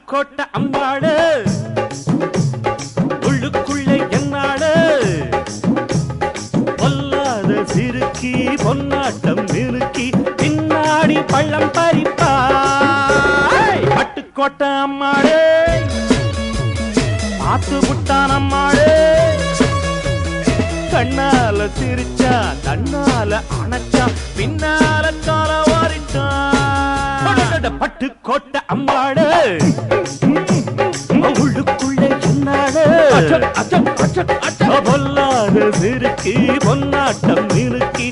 பட்டுக்கோட்டை அம்பாடு உள்ளுக்குள்ளே என்னாடு பொல்லாத சிறுக்கி பொன்னாட்டம் நிறுக்கி பின்னாடி பள்ளம் பறிப்பா பட்டுக்கோட்டை அம்மாடு பார்த்து புட்டான் அம்மாடு கண்ணால சிரிச்சா தன்னால அணைச்சா பின்னால கால வாரிட்டான் பட்டுக்கோட்டை அம்மாடு உள்ளுக்குள்ளே என்னாடு பொல்லாத சிறுக்கி பொன்னாட்டம் நிறுக்கி